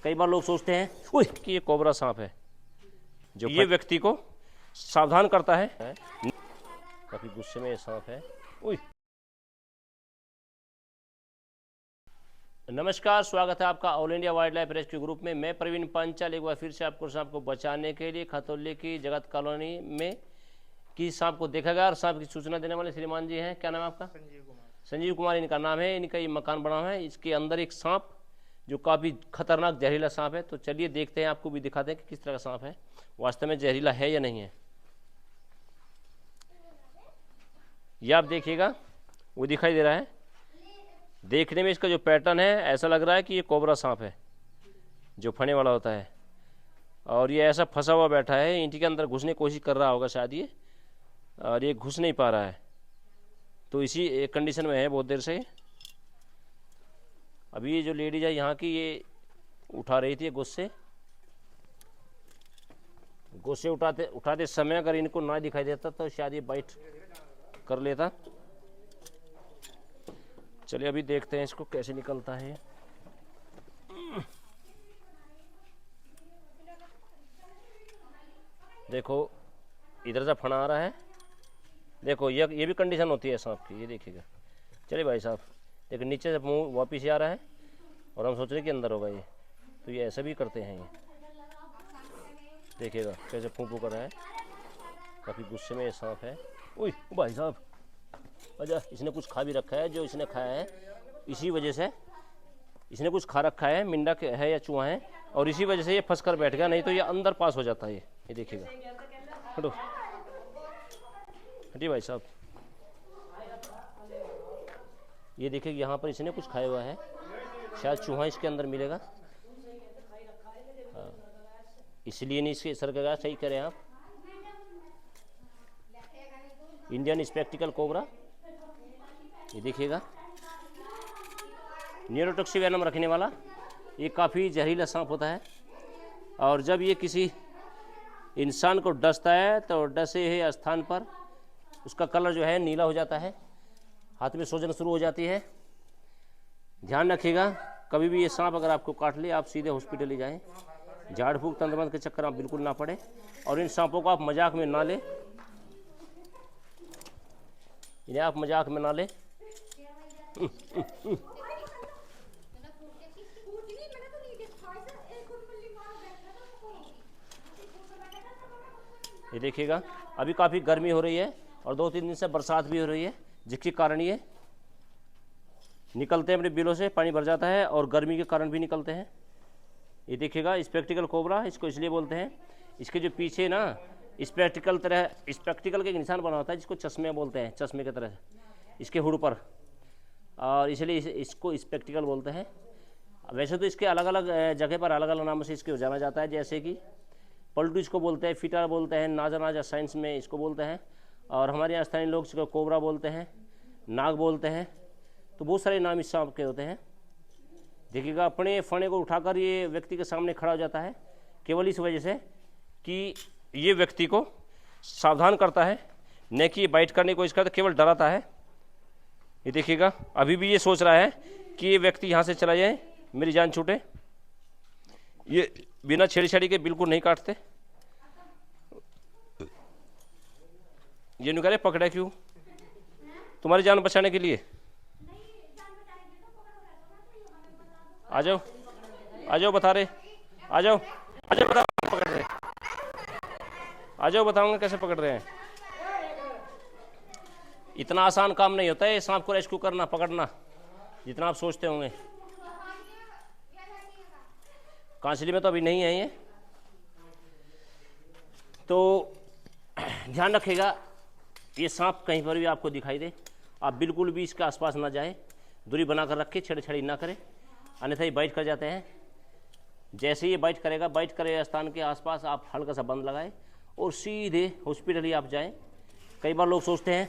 कई बार लोग सोचते हैं कि ये कोबरा सांप है, जो ये व्यक्ति को सावधान करता है। काफी गुस्से में ये सांप है। नमस्कार, स्वागत है आपका all India wild life rescue group में। मैं प्रवीण पांचाल एक बार फिर से आपको सांप को बचाने के लिए खतौली की जगत कॉलोनी में की सांप को देखा गया और सांप की सूचना देने वाले श्रीमान जी हैं। क्या नाम है आपका? संजीव कुमार इनका नाम है। इनका ये मकान बना हुआ है, इसके अंदर एक सांप जो काफ़ी खतरनाक जहरीला सांप है। तो चलिए देखते हैं, आपको भी दिखाते हैं कि किस तरह का सांप है, वास्तव में जहरीला है या नहीं है। ये आप देखिएगा, वो दिखाई दे रहा है। देखने में इसका जो पैटर्न है ऐसा लग रहा है कि ये कोबरा सांप है जो फने वाला होता है, और ये ऐसा फंसा हुआ बैठा है, ईंट के अंदर घुसने की कोशिश कर रहा होगा शायद ये, और ये घुस नहीं पा रहा है। तो इसी कंडीशन में है बहुत देर से। अभी ये जो लेडीज है यहाँ की, ये उठा रही थी गुस्से उठाते समय अगर इनको ना दिखाई देता तो शायद ये बाइट कर लेता। चलिए अभी देखते हैं इसको कैसे निकलता है। देखो इधर से फना आ रहा है। देखो ये भी कंडीशन होती है सांप की, ये देखिएगा। चलिए भाई साहब, देखिए नीचे से मुंह वापिस ही आ रहा है और हम सोच रहे कि अंदर होगा ये, तो ये ऐसा भी करते हैं। ये देखिएगा कैसे फूंफू कर रहा है, काफ़ी गुस्से में ये सांप है। भाई साहब, अच्छा इसने कुछ खा भी रखा है। जो इसने खाया है इसी वजह से, इसने कुछ खा रखा है, मिंडा है या चूहा है, और इसी वजह से ये फंस कर बैठ गया, नहीं तो ये अंदर पास हो जाता है। ये देखिएगा, हटो हटिए भाई साहब। ये देखिए यहाँ पर इसने कुछ खाया हुआ है, शायद चूहा इसके अंदर मिलेगा। हाँ, इसलिए नहीं इसके सर का, सही करें आप। इंडियन स्पेक्टिकल कोबरा, ये देखिएगा, न्यूरोटॉक्सिक वेनम रखने वाला। ये काफ़ी जहरीला सांप होता है, और जब ये किसी इंसान को डसता है तो डसे हुए स्थान पर उसका कलर जो है नीला हो जाता है, हाथ में सूजन शुरू हो जाती है। ध्यान रखिएगा, कभी भी ये सांप अगर आपको काट ले, आप सीधे हॉस्पिटल ले जाएं। झाड़ फूक तंत्रमंत्र के चक्कर आप बिल्कुल ना पड़े, और इन सांपों को आप मजाक में ना लें, इन्हें आप मजाक में ना लें। ये देखिएगा, अभी काफ़ी गर्मी हो रही है और 2-3 दिन से बरसात भी हो रही है, जिसके कारण ये निकलते हैं अपने बिलों से, पानी भर जाता है और गर्मी के कारण भी निकलते हैं। ये देखिएगा स्पेक्टिकल कोबरा, इसको इसलिए बोलते हैं, इसके जो पीछे ना स्पेक्टिकल के एक निशान बना होता है, जिसको चश्मे बोलते हैं, चश्मे की तरह इसके हुड पर, और इसलिए इसको स्पेक्टिकल बोलते हैं। वैसे तो इसके अलग अलग जगह पर अलग अलग नामों से इसको जाना जाता है, जैसे कि पलटू इसको बोलते हैं, फिटा बोलते हैं, नाजा साइंस में इसको बोलते हैं, और हमारे यहाँ स्थानीय लोग इसको कोबरा बोलते हैं, नाग बोलते हैं। तो बहुत सारे नाम इस सांप के होते हैं। देखिएगा, अपने फणे को उठाकर ये व्यक्ति के सामने खड़ा हो जाता है, केवल इस वजह से कि ये व्यक्ति को सावधान करता है, न कि बाइट करने की कोशिश करता, केवल डराता है। ये देखिएगा, अभी भी ये सोच रहा है कि ये व्यक्ति यहाँ से चला जाए, मेरी जान छूटे। ये बिना छेड़छाड़ी के बिल्कुल नहीं काटते। ये नहीं करे पकड़ा क्यों? तुम्हारी जान बचाने के लिए। आ जाओ बता रहे, आ जाओ बता पकड़ रहे, आ जाओ बताऊंगा कैसे पकड़ रहे हैं। इतना आसान काम नहीं होता है सांप को रेस्क्यू करना, पकड़ना, जितना आप सोचते होंगे। कांसली में तो अभी नहीं है ये, तो ध्यान रखिएगा, ये सांप कहीं पर भी आपको दिखाई दे, आप बिल्कुल भी इसके आसपास ना जाए, दूरी बनाकर रखें, छेड़छाड़ी ना करें, अन्यथा ये बाइट कर जाते हैं। जैसे ये बाइट करेगा, बाइट करे स्थान के आसपास आप हल्का सा बंद लगाएं और सीधे हॉस्पिटल ही आप जाएं। कई बार लोग सोचते हैं,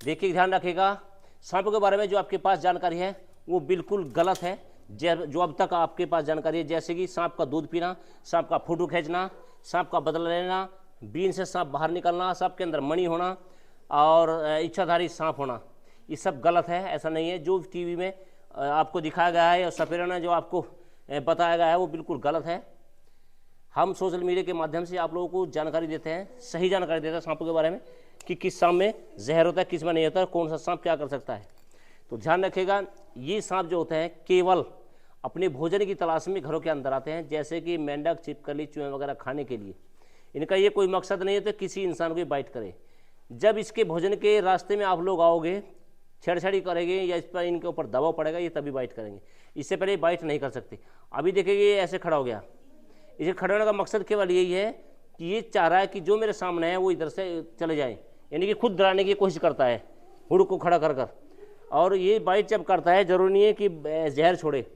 देखिए ध्यान रखिएगा, सांपों के बारे में जो आपके पास जानकारी है वो बिल्कुल गलत है। जो अब तक आपके पास जानकारी है, जैसे कि सांप का दूध पीना, सांप का फोटो खींचना, सांप का बदला लेना, बीन से सांप बाहर निकलना, सांप के अंदर मणि होना और इच्छाधारी सांप होना, ये सब गलत है। ऐसा नहीं है। जो टीवी में आपको दिखाया गया है और सपेराना जो आपको बताया गया है वो बिल्कुल गलत है। हम सोशल मीडिया के माध्यम से आप लोगों को जानकारी देते हैं, सही जानकारी देते हैं सांपों के बारे में कि किस सांप में जहर होता है, किस में नहीं होता है, कौन सा सांप क्या कर सकता है। तो ध्यान रखिएगा, ये सांप जो होते हैं केवल अपने भोजन की तलाश में घरों के अंदर आते हैं, जैसे कि मेंढक, छिपकली, चूहे वगैरह खाने के लिए। इनका ये कोई मकसद नहीं होता किसी इंसान को बाइट करे। जब इसके भोजन के रास्ते में आप लोग आओगे, छेड़छाड़ी करेंगे या इस पर इनके ऊपर दबाव पड़ेगा, ये तभी बाइट करेंगे, इससे पहले बाइट नहीं कर सकते। अभी देखिए ये ऐसे खड़ा हो गया, इसे खड़े होने का मकसद केवल यही है कि ये चाह रहा है कि जो मेरे सामने है वो इधर से चले जाए, यानी कि खुद डराने की कोशिश करता है हुड़ को खड़ा कर कर। और ये बाइट जब करता है जरूरी नहीं है कि जहर छोड़े,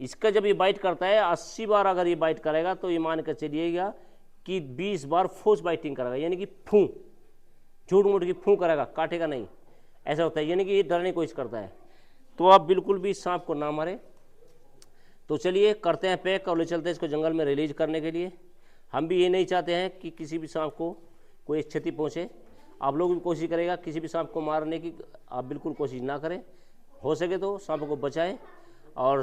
इसका जब ये बाइट करता है 80 बार अगर ये बाइट करेगा तो ये मान कर चलिएगा कि 20 बार फोर्स बाइटिंग करेगा, यानी कि फूं, झूठ मूठ की फूं करेगा, काटेगा नहीं, ऐसा होता है, यानी कि ये डरने की कोशिश करता है। तो आप बिल्कुल भी सांप को ना मारें। तो चलिए करते हैं पैक और ले चलते हैं इसको जंगल में रिलीज करने के लिए। हम भी ये नहीं चाहते हैं कि किसी भी सांप को कोई क्षति पहुँचे। आप लोग भी कोशिश करेगा किसी भी सांप को मारने की आप बिल्कुल कोशिश ना करें, हो सके तो सांपों को बचाएं और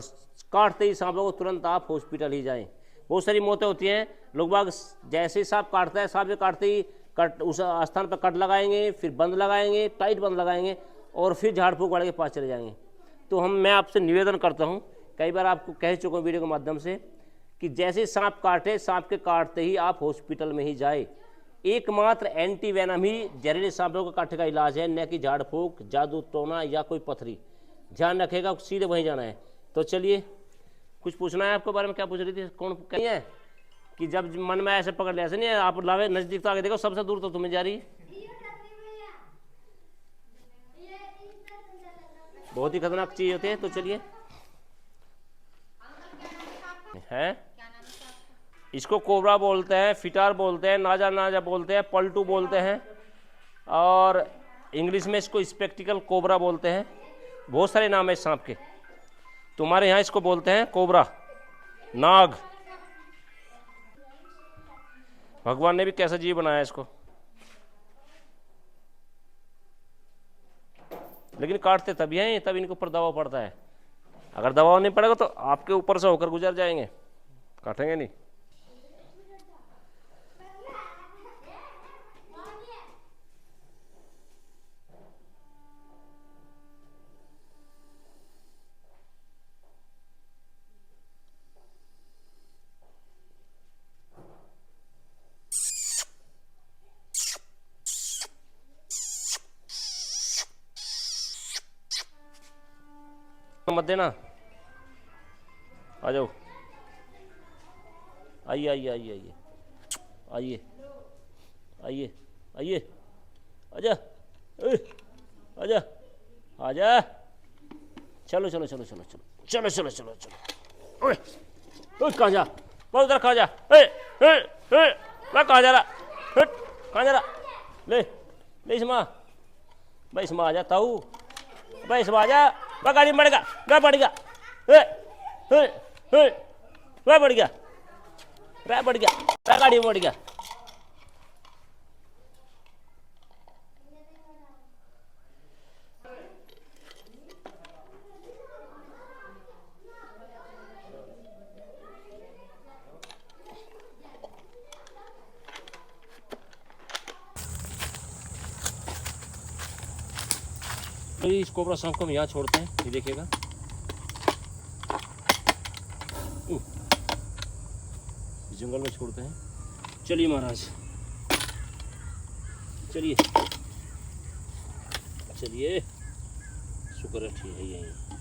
काटते ही सांपों को तुरंत आप हॉस्पिटल ही जाएं। बहुत सारी मौतें होती हैं, लोग बाग जैसे ही सांप काटता है, सांप से काटते ही कट उस स्थान पर कट लगाएंगे, फिर बंद लगाएंगे, टाइट बंद लगाएंगे और फिर झाड़ फूक वाले के पास चले जाएंगे। तो मैं आपसे निवेदन करता हूँ, कई बार आपको कह चुका हूँ वीडियो के माध्यम से कि जैसे सांप काटे, सांप के काटते ही आप हॉस्पिटल में ही जाए। एकमात्र एंटी वेनम ही जहरीले सांपों को काटने का इलाज है, न कि झाड़ फूक, जादू टोना या कोई पथरी। ध्यान रखेगा, सीधे वहीं जाना है। तो चलिए, कुछ पूछना है आपके बारे में? क्या पूछ रही थी? कौन कहीं है कि जब मन में ऐसे पकड़ लिया, ऐसे नहीं है, आप लावे नजदीक तो आगे देखो, सबसे दूर तो तुम्हें जा रही है। बहुत ही खतरनाक चीज होती है। तो चलिए, है इसको कोबरा बोलते हैं, फिटार बोलते हैं, नाजा नाजा बोलते हैं, पलटू बोलते हैं और इंग्लिश में इसको स्पेक्टिकल कोबरा बोलते हैं। बहुत सारे नाम है इस सांप के। तुम्हारे यहाँ इसको बोलते हैं कोबरा, नाग। भगवान ने भी कैसा जीव बनाया इसको, लेकिन काटते तभी हैं, तब इनके ऊपर दबाव पड़ता है। अगर दबाव नहीं पड़ेगा तो आपके ऊपर से होकर गुजर जाएंगे, काटेंगे नहीं। मत देना, आ जाओ, आइए आइए आइए आइए आइए आइए आइए, आजा आजा आजा, चलो चलो चलो चलो चलो चलो चलो चलो चलो। ओए ओए, कहाँ जा, बहुत उधर कहाँ जा, मैं कहाँ जा रहा, कहाँ जा रहा, ले ले इसमा, भाई इसमा आ जाता हूँ, भाई इसमा आ जा, वह गाड़ी मर गया, वह बढ़ गया, वह बढ़ गया, वह बढ़ गया, वह गाड़ी में बढ़ गया। तो इस कोबरा सांप को हम यहाँ छोड़ते हैं, ये देखिएगा, जंगल में छोड़ते हैं। चलिए महाराज, चलिए चलिए, शुक्र है ठीक है यही।